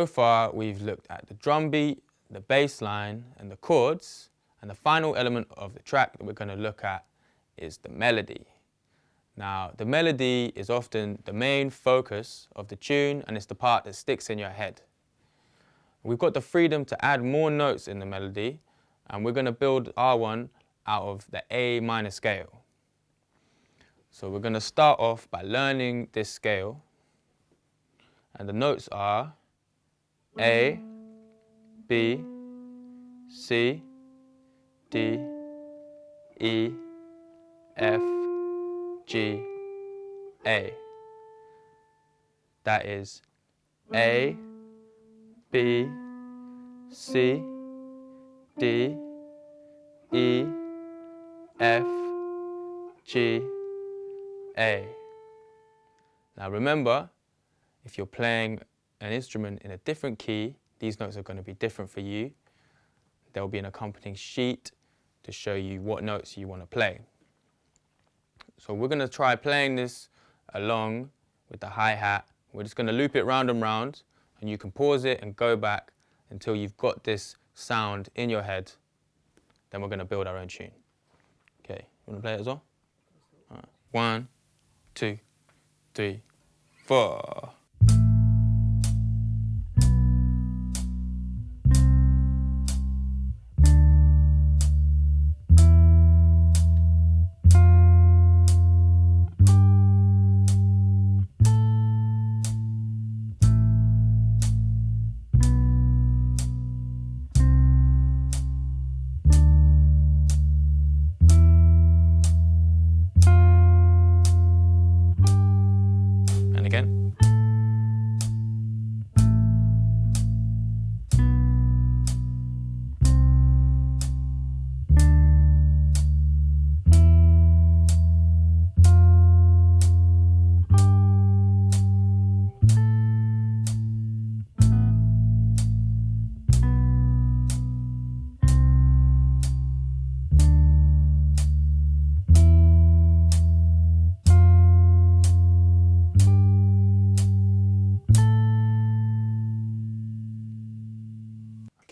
So far, we've looked at the drum beat, the bass line, and the chords, and the final element of the track that we're going to look at is the melody. Now, the melody is often the main focus of the tune, and it's the part that sticks in your head. We've got the freedom to add more notes in the melody, and we're going to build our one out of the A minor scale. So we're going to start off by learning this scale, and the notes are A, B, C, D, E, F, G, A. That is A, B, C, D, E, F, G, A. Now remember, if you're playing an instrument in a different key, these notes are going to be different for you. There will be an accompanying sheet to show you what notes you want to play. So we're going to try playing this along with the hi-hat. We're just going to loop it round and round, and you can pause it and go back until you've got this sound in your head. Then we're going to build our own tune. Okay, you want to play it as well? All right. 1, 2, 3, 4.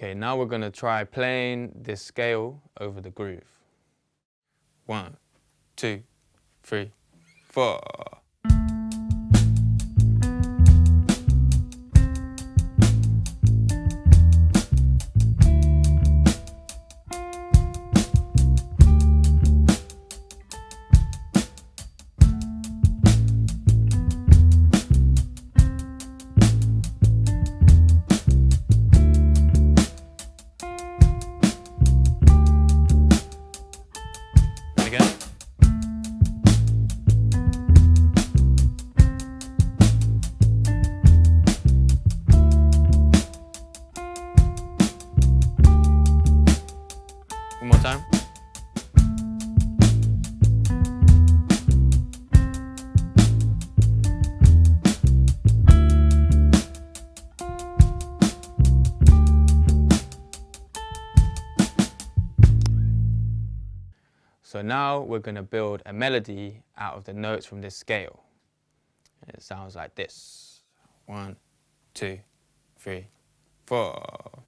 Okay, now we're going to try playing this scale over the groove. 1, 2, 3, 4. One more time. So now we're going to build a melody out of the notes from this scale. And it sounds like this. 1, 2, 3, 4.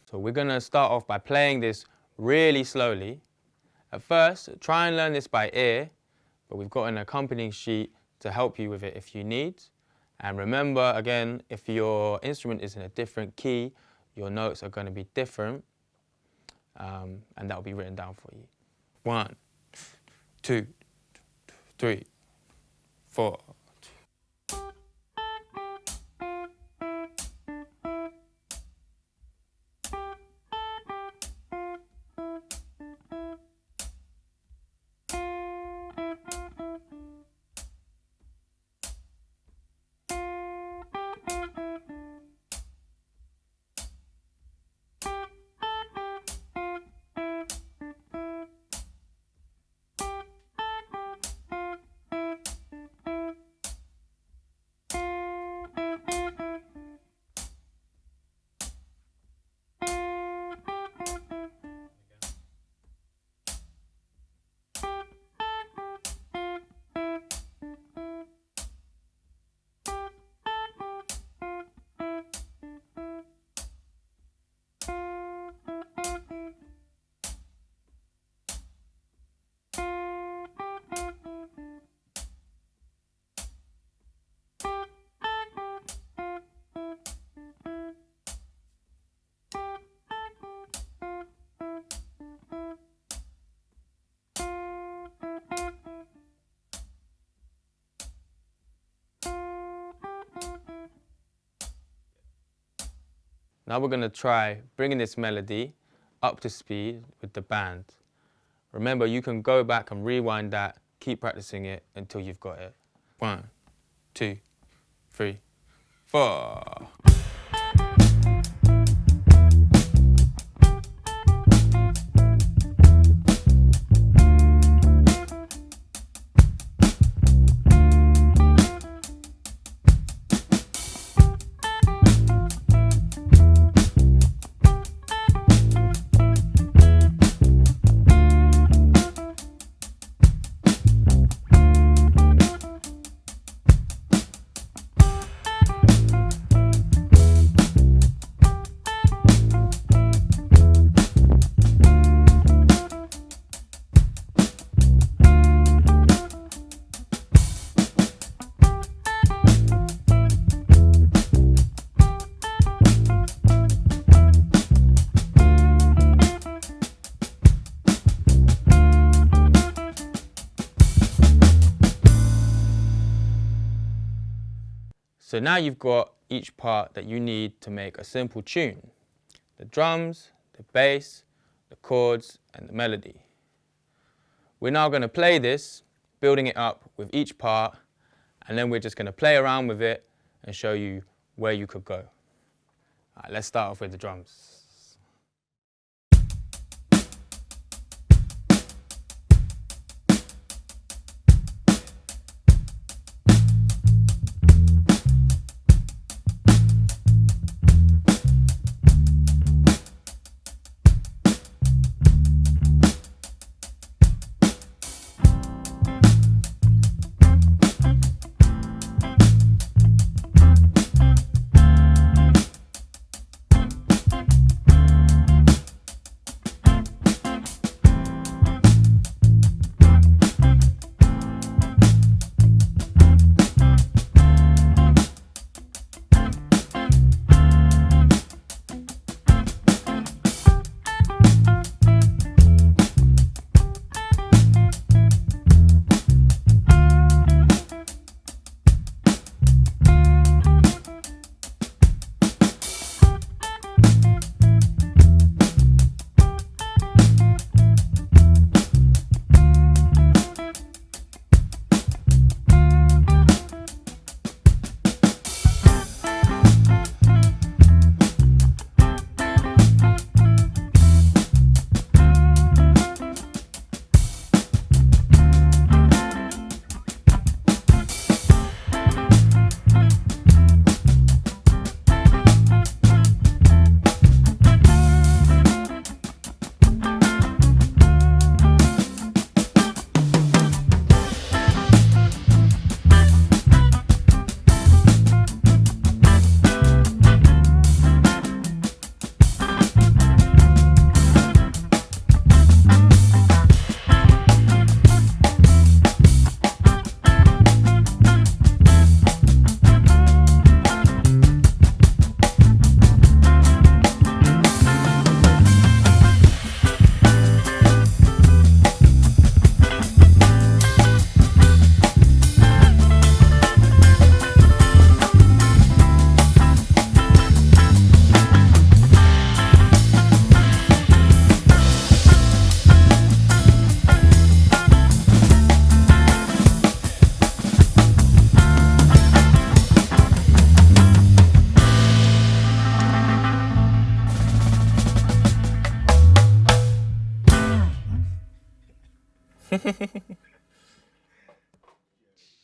So we're going to start off by playing this really slowly. At first, try and learn this by ear, but we've got an accompanying sheet to help you with it if you need. And remember, again, if your instrument is in a different key, your notes are going to be different, and that will be written down for you. 1, 2, 3, 4. Now we're going to try bringing this melody up to speed with the band. Remember, you can go back and rewind that, keep practicing it until you've got it. 1, 2, 3, 4. So now you've got each part that you need to make a simple tune. The drums, the bass, the chords, and the melody. We're now going to play this, building it up with each part, and then we're just going to play around with it and show you where you could go. All right, let's start off with the drums.